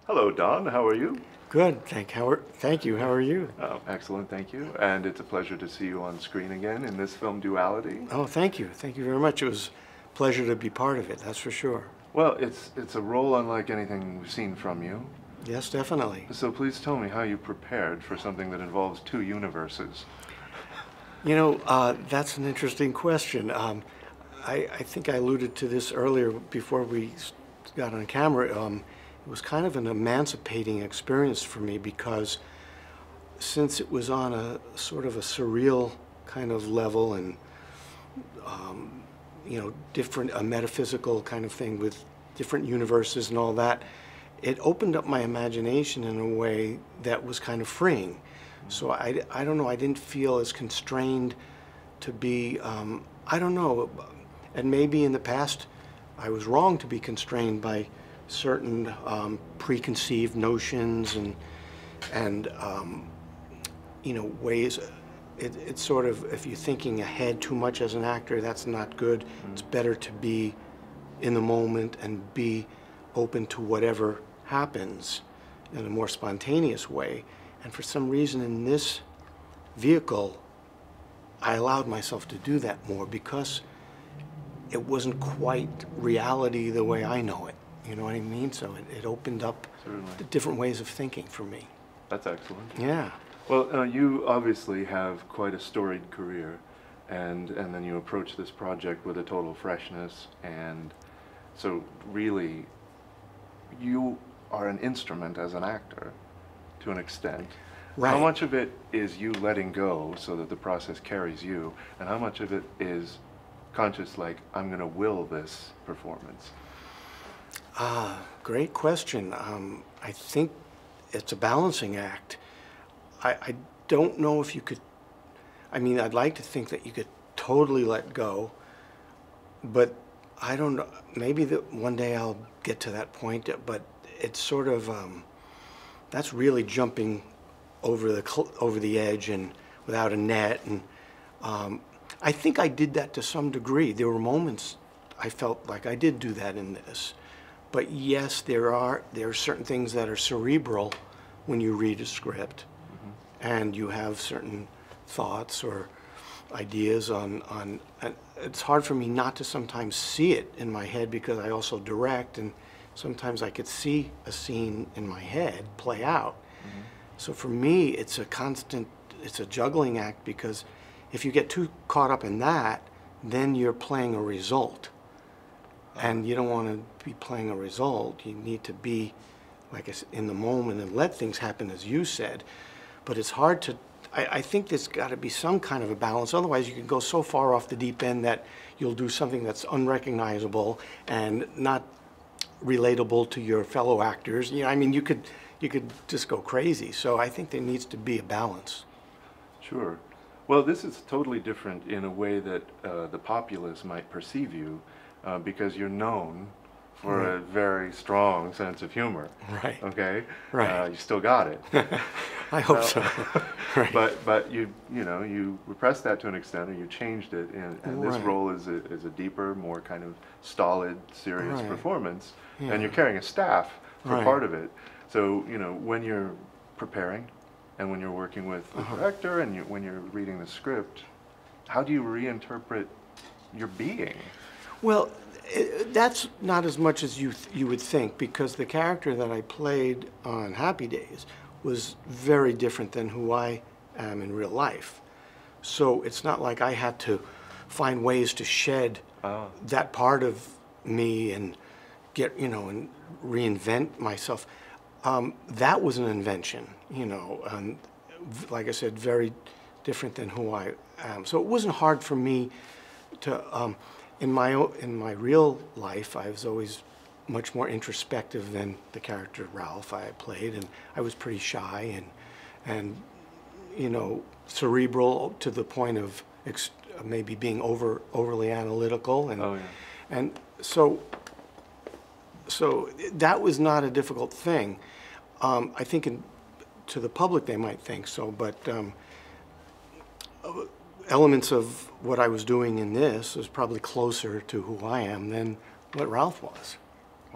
Hello, Don. How are you? Good, thank you. How are you? Oh, excellent, thank you. And it's a pleasure to see you on screen again in this film Duality. Oh, thank you. Thank you very much. It was a pleasure to be part of it, that's for sure. Well, it's a role unlike anything we've seen from you. Yes, definitely. So please tell me how you prepared for something that involves two universes. That's an interesting question. I think I alluded to this earlier before we got on camera. It was kind of an emancipating experience for me because since it was on a sort of a surreal kind of level and different, a metaphysical kind of thing with different universes and all that, it opened up my imagination in a way that was kind of freeing. So I don't know, I didn't feel as constrained to be, I don't know, and maybe in the past I was wrong to be constrained by certain preconceived notions and ways. It's sort of, if you're thinking ahead too much as an actor, that's not good. It's better to be in the moment and be open to whatever happens in a more spontaneous way. And for some reason in this vehicle, I allowed myself to do that more because it wasn't quite reality the way I know it. You know what I mean? So it opened up different ways of thinking for me. That's excellent. Yeah. Well, you obviously have quite a storied career, and then you approach this project with a total freshness, and so really, you are an instrument as an actor, to an extent. Right. How much of it is you letting go so that the process carries you, and how much of it is conscious, like, I'm going to will this performance? Great question. I think it's a balancing act. I don't know if you could, I mean, I'd like to think that you could totally let go, but I don't know, maybe that one day I'll get to that point, but it's sort of, that's really jumping over the edge and without a net. And I think I did that to some degree. There were moments I felt like I did do that in this. But yes, there are certain things that are cerebral when you read a script, and you have certain thoughts or ideas on. And it's hard for me not to sometimes see it in my head because I also direct, and sometimes I could see a scene in my head play out. So for me, it's a juggling act because if you get too caught up in that, then you're playing a result. And you don't want to be playing a result. You need to be, like I said, in the moment and let things happen, as you said. But it's hard to, I think there's got to be some kind of a balance. Otherwise, you can go so far off the deep end that you'll do something that's unrecognizable and not relatable to your fellow actors. You know, I mean, you could just go crazy. So I think there needs to be a balance. Sure. Well, this is totally different in a way that the populace might perceive you. Because you're known for a very strong sense of humor. Right. Okay. Right. You still got it. I hope so. Right. But you repressed that to an extent, or you changed it, and this role is a deeper, more kind of stolid, serious performance, and you're carrying a staff for part of it. So when you're preparing, and when you're working with the director, and when you're reading the script, how do you reinterpret your being? Well, that's not as much as you would think, because the character that I played on Happy Days was very different than who I am in real life. So it's not like I had to find ways to shed that part of me and and reinvent myself. That was an invention, and like I said, very different than who I am. So it wasn't hard for me to. In my real life, I was always much more introspective than the character Ralph I played, and I was pretty shy and cerebral to the point of maybe being overly analytical, and so that was not a difficult thing. I think to the public they might think so, but elements of what I was doing in this was probably closer to who I am than what Ralph was.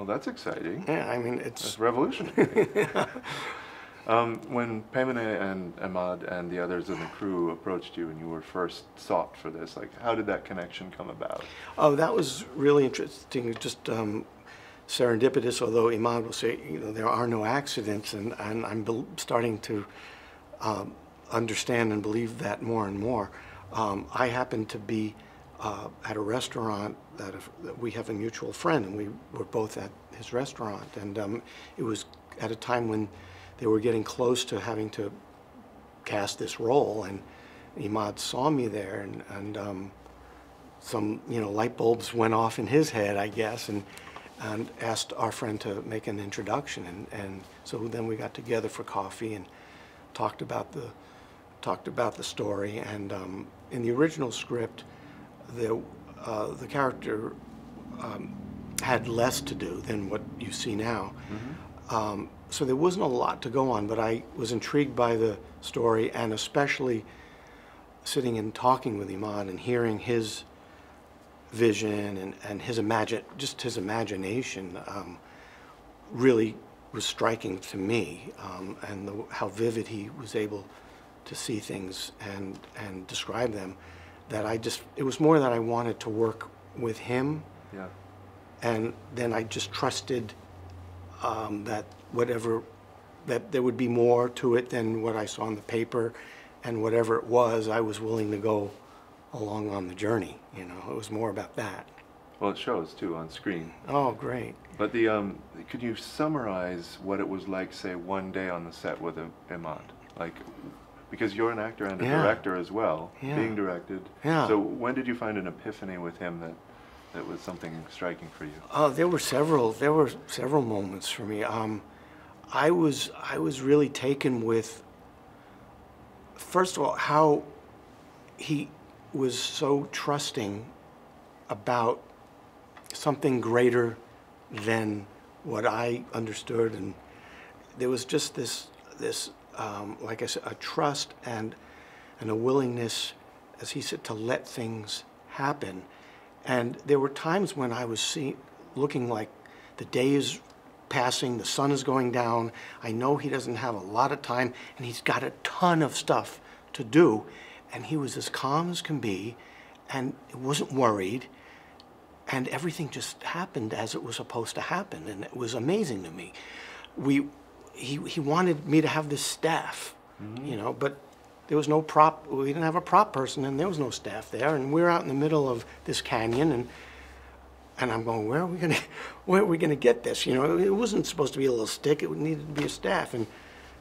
Well, that's exciting. Yeah, I mean, That's revolutionary. When Pemene and Emad and the others in the crew approached you and you were first sought for this, like, how did that connection come about? Oh, that was really interesting, just serendipitous, although Emad will say, you know, there are no accidents, and I'm starting to understand and believe that more and more. I happened to be at a restaurant that we have a mutual friend, and we were both at his restaurant, and it was at a time when they were getting close to having to cast this role, and Emad saw me there, and some, you know, light bulbs went off in his head, I guess, and asked our friend to make an introduction, and so then we got together for coffee and talked about the story, and in the original script, the character had less to do than what you see now. Mm-hmm. So there wasn't a lot to go on, but I was intrigued by the story, and especially sitting and talking with Emad and hearing his vision and his imagination really was striking to me, and how vivid he was able to see things and describe them, that it was more that I wanted to work with him. Yeah. And then I just trusted that that there would be more to it than what I saw on the paper, and whatever it was, I was willing to go along on the journey. You know, it was more about that. Well, it shows too on screen. Oh, great. But could you summarize what it was like, say, one day on the set with Emad? Like, because you're an actor and a director as well, being directed. Yeah. So when did you find an epiphany with him that was something striking for you? There were several moments for me. I was really taken with, first of all, how he was so trusting about something greater than what I understood, and there was just this like I said, a trust and a willingness, as he said, to let things happen. And there were times when I was looking like the day is passing, the sun is going down, I know he doesn't have a lot of time, and he's got a ton of stuff to do, and he was as calm as can be, and wasn't worried, and everything just happened as it was supposed to happen, and it was amazing to me. He wanted me to have this staff, mm-hmm. you know, but there was no prop. We didn't have a prop person, and there was no staff there, and we were out in the middle of this canyon, and I'm going, where are we gonna get this? You know, it wasn't supposed to be a little stick. It needed to be a staff, and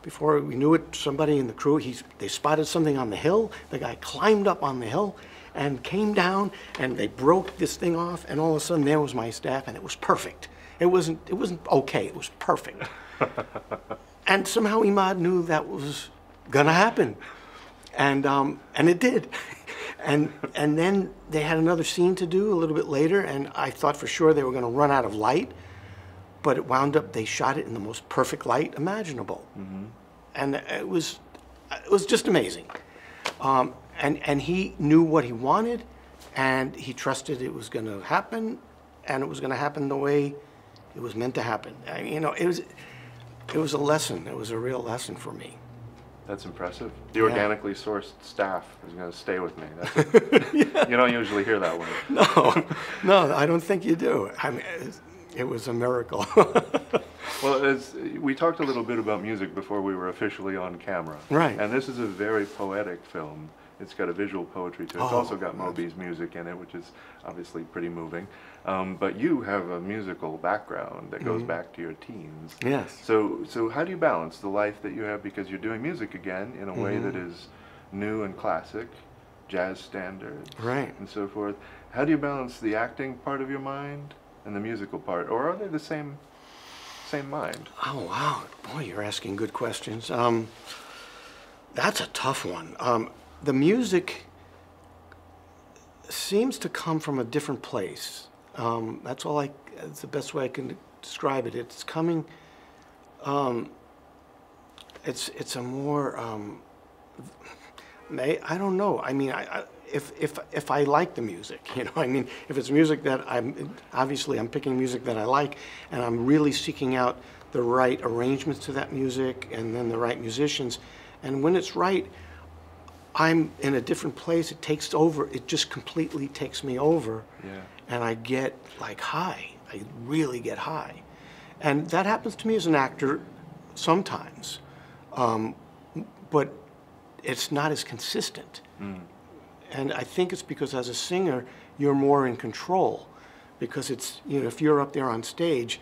before we knew it, somebody in the crew, they spotted something on the hill. The guy climbed up on the hill and came down, and they broke this thing off, and all of a sudden there was my staff, and it was perfect. It wasn't okay. It was perfect. And somehow Emad knew that was gonna happen, and it did. And then they had another scene to do a little bit later, and I thought for sure they were gonna run out of light, but it wound up they shot it in the most perfect light imaginable, mm-hmm. and it was just amazing. And he knew what he wanted, and he trusted it was gonna happen, and it was gonna happen the way it was meant to happen. You know, it was a lesson. It was a real lesson for me. That's impressive. The organically sourced staff is going to stay with me. That's You don't usually hear that one. No, I don't think you do. I mean, it was a miracle. Well, we talked a little bit about music before we were officially on camera. Right. And this is a very poetic film. It's got a visual poetry to it. It's also got Moby's music in it, which is obviously pretty moving. But you have a musical background that goes back to your teens. Yes. So how do you balance the life that you have, because you're doing music again in a way that is new and classic, jazz standards, right, and so forth. How do you balance the acting part of your mind and the musical part, or are they the same mind? Oh wow, boy, you're asking good questions. That's a tough one. The music seems to come from a different place. That's the best way I can describe it. It's coming, it's a more, I don't know. I mean, if I like the music, you know, I mean, if it's music that I'm picking music that I like, and I'm really seeking out the right arrangements to that music, and then the right musicians, and when it's right, I'm in a different place. It takes over. It just completely takes me over, Yeah. and I get like high. I really get high, and that happens to me as an actor sometimes, but it's not as consistent. And I think it's because as a singer, you're more in control, because it's, you know, if you're up there on stage,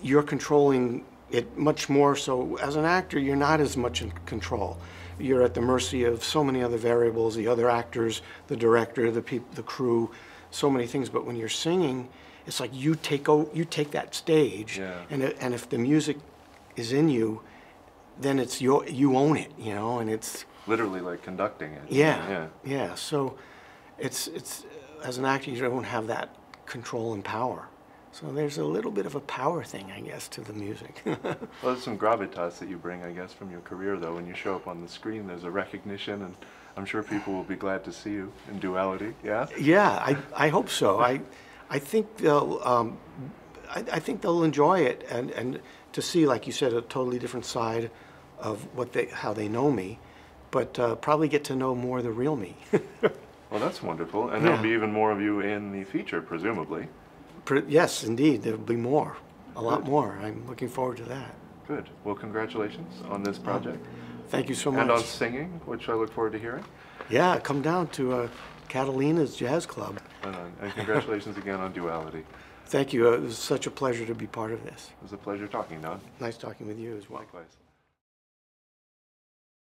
you're controlling it much more. So as an actor, you're not as much in control. You're at the mercy of so many other variables, the other actors, the director, the crew, so many things. But when you're singing, it's like you take that stage, Yeah. and if the music is in you, then it's you own it, you know, and it's Literally like conducting it. yeah. So it's as an actor, you don't have that control and power. So there's a little bit of a power thing, I guess, to the music. Well, there's some gravitas that you bring, I guess, from your career, though. When you show up on the screen, there's a recognition, and I'm sure people will be glad to see you in Duality. Yeah. Yeah, I hope so. I think they'll I think they'll enjoy it, and to see, like you said, a totally different side of how they know me, but probably get to know more the real me. Well, that's wonderful, and Yeah. there'll be even more of you in the feature, presumably. Yes, indeed, there'll be more, a lot Good. more. I'm looking forward to that. Good. Well, congratulations on this project. Thank you so much. And on singing, which I look forward to hearing. Yeah, come down to Catalina's Jazz Club. And congratulations again on Duality. Thank you. It was such a pleasure to be part of this. It was a pleasure talking, Don. Nice talking with you as well. Likewise.